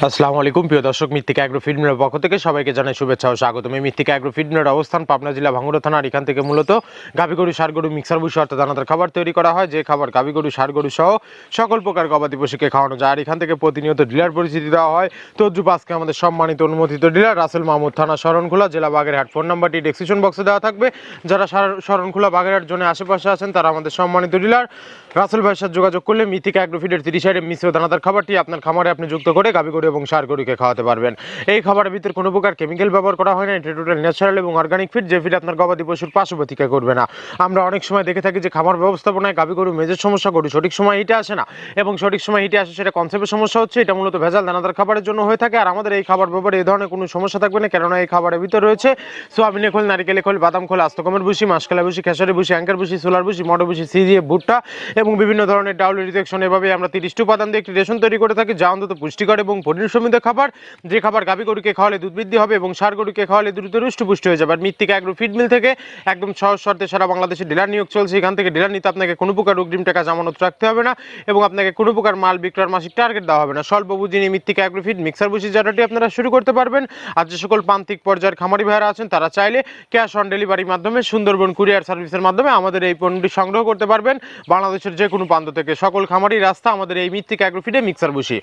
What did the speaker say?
আসসালামু আলাইকুম প্রিয় দর্শক, মৃত্তিকা অ্যাগ্রো ফিডমিলের পক্ষ থেকে সবাইকে জানাই শুভেচ্ছা ও স্বাগতম। এই মৃত্তিকা অ্যাগ্রো ফিডমিলের অবস্থান পাবনা জেলা ভাঙ্গুড়া থানার। এখান থেকে মূলত গাভী গরু, ষাঁড় গরু, মিক্সার ভুসি অর্থাৎ দানাদার খাবার তৈরি করা হয়, যে খাবার গাভী গরু, ষাঁড় গরু সহ সকল প্রকার গবাদি পশুকে খাওয়ানো যায়। আর এখান থেকে প্রতিনিয়ত ডিলার পরিচিতি দেওয়া হয়। তদ্রুপ আজকে আমাদের সম্মানিত অনুমোদিত ডিলার রাসেল মাহমুদ, থানা শরণখোলা, জেলা বাগেরহাট। ফোন নাম্বারটি ডেসক্রিপশন বক্সে দেওয়া থাকবে। যারা শরণখোলা বাগেরহাট জোনে আশেপাশে আছেন তারা আমাদের সম্মানিত ডিলার রাসেল ভাইয়ের সাথে যোগাযোগ করলে মৃত্তিকা অ্যাগ্রো ফিডের 30 আইটেম মিশ্র দানাদার খাবারটি আপনার খামারে আপনি যুক্ত করে গাভী গরু এবং ষাঁড় গরুকে খাওয়াতে পারবেন। এই খাবারের ভিতরে কোনো প্রকার কেমিক্যাল ব্যবহার করা হয় না। এটা টোটাল ন্যাচারাল এবং অর্গানিক ফিড, যে ফিড আপনার গবাদি পশুর পার্শ্ব প্রতিক্রিয়া করবে না। আমরা অনেক সময় দেখে থাকি যে খামার ব্যবস্থাপনায় গাভী গরু মেজের সমস্যা, গরু সঠিক সময় হিটে আসে না, এবং সঠিক সময় হিটে আসে সেটা কনসেপ্টের সমস্যা হচ্ছে। এটা মূলত ভেজাল দানাদার খাবারের জন্য হয়ে থাকে। আর আমাদের এই খাবার ব্যাপারে এই ধরনের কোনো সমস্যা থাকবে না, কেননা এই খাবারের ভিতরে রয়েছে সোয়াবিনের খোল, নারিকেলের খোল, বাদাম খোল, আস্তগমের ভুসি, মাসকলাই ভুসি, খেসারি ভুসি, অ্যাঙ্কার ভুসি, সোলার ভুসি, মটর ভুসি, সিজিএ, ভুট্টা এবং বিভিন্ন ধরনের ডাউল রিজেকশন। এভাবে আমরা 30টি উপাদান দিয়ে একটি রেশন তৈরি করে থাকি, যা অন্তত পুষ্টিকর এবং প্রোটিন সমৃদ্ধ খাবার। যে খাবার গাভী গরুকে খাওয়ালে দুধ বৃদ্ধি হবে এবং ষাঁড় গরুকে খাওয়ালে দ্রুত হৃষ্টপুষ্ট হয়ে যাবে। আর মৃত্তিকা অ্যাগ্রো ফিড মিল থেকে একদম সহজ শর্তে সারা বাংলাদেশে ডিলার নিয়োগ চলছে। এখান থেকে ডিলার নিতে আপনাকে কোনো প্রকার অগ্রিম টাকা জামানত রাখতে হবে না, এবং আপনাকে কোনো প্রকার মাল বিক্রয়ের মাসিক টার্গেট দেওয়া হবে না। স্বল্প পুঁজি নিয়ে মৃত্তিকা অ্যাগ্রো ফিড, মিক্সার ভুসি জারটি আপনারা শুরু করতে পারবেন। আর যে সকল প্রান্তিক পর্যায়ের খামারি ভাইয়েরা আছেন তারা চাইলে ক্যাশ অন ডেলিভারির মাধ্যমে সুন্দরবন কুরিয়ার সার্ভিসের মাধ্যমে আমাদের এই পণ্যটি সংগ্রহ করতে পারবেন। বাংলাদেশের যে কোনো প্রান্ত থেকে সকল খামারি রাস্তা আমাদের এই মৃত্তিকা অ্যাগ্রো ফিডে মিক্সার ভুসি।